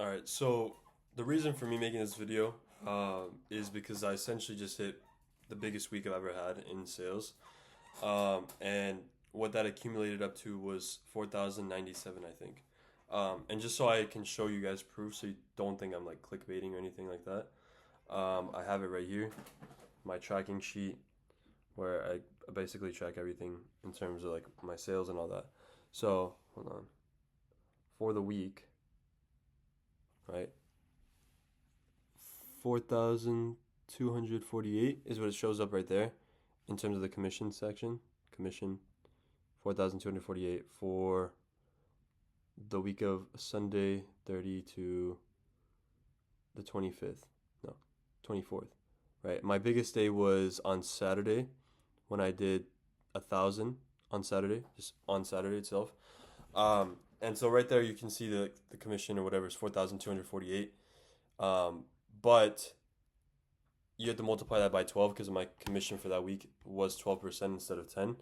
All right, so the reason for me making this video is because I essentially just hit the biggest week I've ever had in sales, and what that accumulated up to was 4,097, I think. And just so I can show you guys proof, so you don't think I'm like clickbaiting or anything like that, I have it right here, my tracking sheet, where I basically track everything in terms of like my sales and all that. So hold on, for the week, right? 4,248 is what it shows up right there in terms of the commission section. Commission 4,248 for the week of Sunday 30 to the 25th. No, 24th. Right. My biggest day was on Saturday when I did 1,000 on Saturday, just on Saturday itself. And so right there you can see the commission or whatever is 4,248. But you have to multiply that by 12 because my commission for that week was 12% instead of 10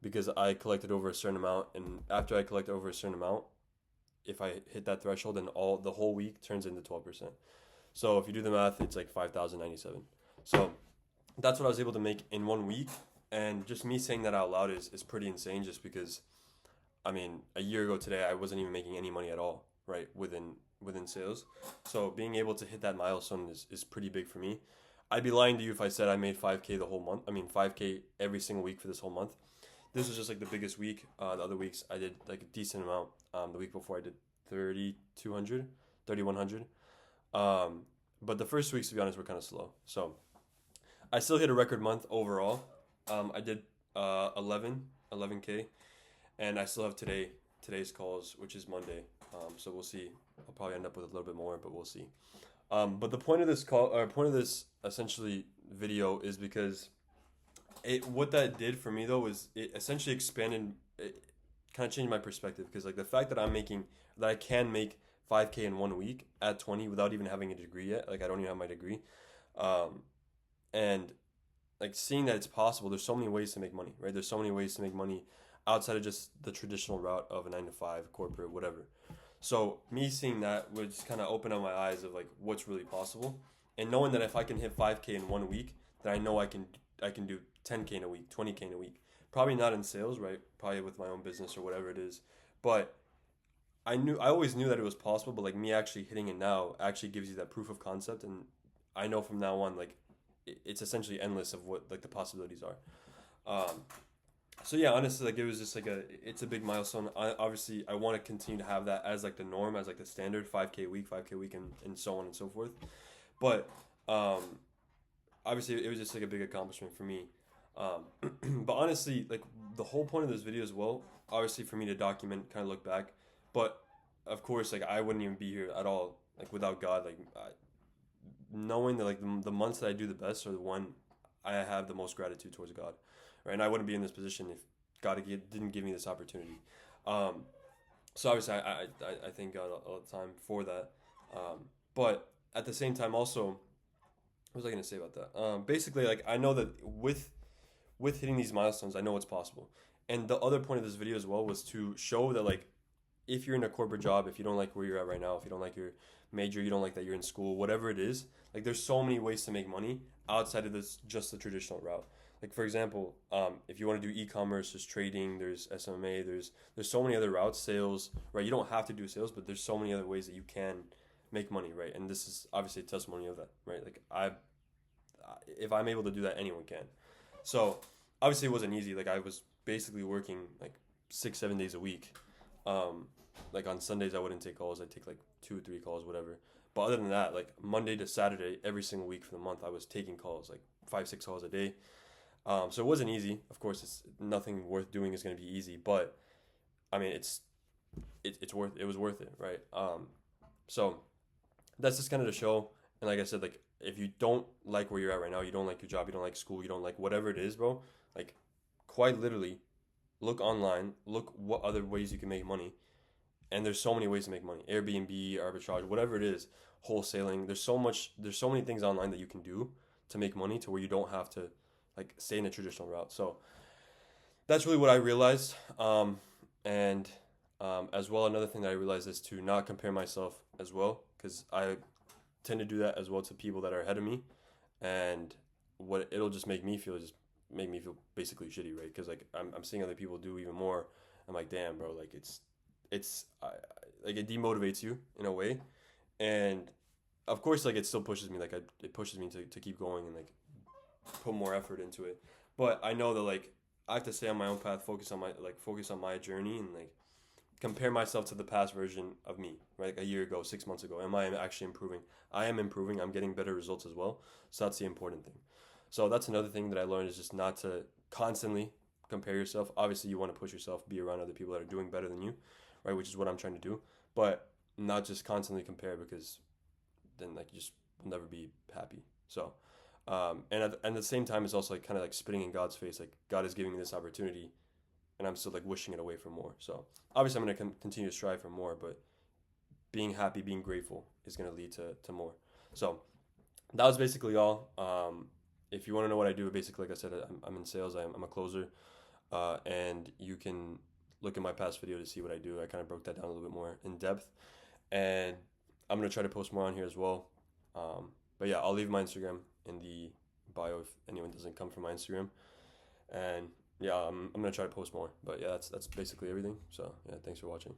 because I collected over a certain amount, and after I collect over a certain amount, if I hit that threshold, then all the whole week turns into 12%. So if you do the math, it's like 5,097. So that's what I was able to make in 1 week, and just me saying that out loud is pretty insane just because I mean, a year ago today I wasn't even making any money at all, right, within sales. So being able to hit that milestone is pretty big for me. I'd be lying to you if I said I made 5K the whole month. I mean, 5K every single week for this whole month. This was just like the biggest week. The other weeks I did like a decent amount. The week before I did 3,200, 3,100. Um, but the first weeks, to be honest, were kind of slow. So I still hit a record month overall. I did 11K, and I still have today's calls, which is Monday. So we'll see. I'll probably end up with a little bit more, but we'll see. But the point of this call, or point of this essentially video, is because what that did for me though was it essentially expanded, it kind of changed my perspective because like the fact that I can make 5K in 1 week at 20 without even having a degree yet, like I don't even have my degree, um, and like seeing that it's possible. There's so many ways to make money, right? There's so many ways to make money outside of just the traditional route of a 9 to 5 corporate whatever. So me seeing that would just kind of open up my eyes of like what's really possible, and knowing that if I can hit 5K in 1 week, then I know I can do 10K in a week, 20K in a week. Probably not in sales, right? Probably with my own business or whatever it is. But I always knew that it was possible, but like me actually hitting it now actually gives you that proof of concept, and I know from now on like it's essentially endless of what like the possibilities are. Um, so yeah, honestly, like it was just like it's a big milestone. Obviously, I want to continue to have that as like the norm, as like the standard 5K week, and so on and so forth. But um, obviously, it was just like a big accomplishment for me. But honestly, like the whole point of this video as well, obviously for me to document, kind of look back. But of course, like I wouldn't even be here at all, like without God. Like knowing that like the months that I do the best are the one I have the most gratitude towards God, right? And I wouldn't be in this position if didn't give me this opportunity. Um, so obviously, I thank God all the time for that. But at the same time, also, what was I gonna say about that? Basically, like I know that with hitting these milestones, I know it's possible. And the other point of this video as well was to show that like if you're in a corporate job, if you don't like where you're at right now, if you don't like your major, you don't like that you're in school, whatever it is, like there's so many ways to make money outside of this just the traditional route. Like for example, if you want to do e-commerce, there's trading, there's SMA, there's so many other routes, sales, right? You don't have to do sales, but there's so many other ways that you can make money, right? And this is obviously a testimony of that, right? Like if I'm able to do that, anyone can. So obviously it wasn't easy. Like I was basically working like 6 7 days a week. Um, like on Sundays I wouldn't take calls. I'd take like 2 or 3 calls, whatever. But other than that, like Monday to Saturday, every single week for the month, I was taking calls, like 5 6 calls a day. So it wasn't easy. Of course, it's nothing worth doing is going to be easy, but I mean, it was worth it, right? So that's just kind of the show. And like I said, like if you don't like where you're at right now, you don't like your job, you don't like school, you don't like whatever it is, bro. Like quite literally, look online, look what other ways you can make money, and there's so many ways to make money. Airbnb, arbitrage, whatever it is, wholesaling. There's so many things online that you can do to make money to where you don't have to like stay in a traditional route. So that's really what I realized. And as well, another thing that I realized is to not compare myself as well, because I tend to do that as well to people that are ahead of me, and what it'll just make me feel, basically shitty, right? Because like I'm seeing other people do even more. I'm like, damn, bro, like like it demotivates you in a way, and of course, like it still pushes me, it pushes me to keep going and like put more effort into it. But I know that like I have to stay on my own path, focus on my journey, and like compare myself to the past version of me, right? Like a year ago, 6 months ago. Am I actually improving? I am improving. I'm getting better results as well. So that's the important thing. So that's another thing that I learned, is just not to constantly compare yourself. Obviously, you want to push yourself, be around other people that are doing better than you, right? Which is what I'm trying to do. But not just constantly compare, because then like you just will never be happy. So, and at the same time, it's also like kind of like spitting in God's face. Like God is giving me this opportunity, and I'm still like wishing it away for more. So obviously, I'm gonna continue to strive for more, but being happy, being grateful is gonna lead to more. So that was basically all. If you want to know what I do, basically, like I said, I'm in sales. I'm a closer, and you can look at my past video to see what I do. I kind of broke that down a little bit more in depth, and I'm gonna try to post more on here as well. But yeah, I'll leave my Instagram in the bio if anyone doesn't come from my Instagram, and yeah, I'm gonna try to post more. But yeah, that's basically everything. So yeah, thanks for watching.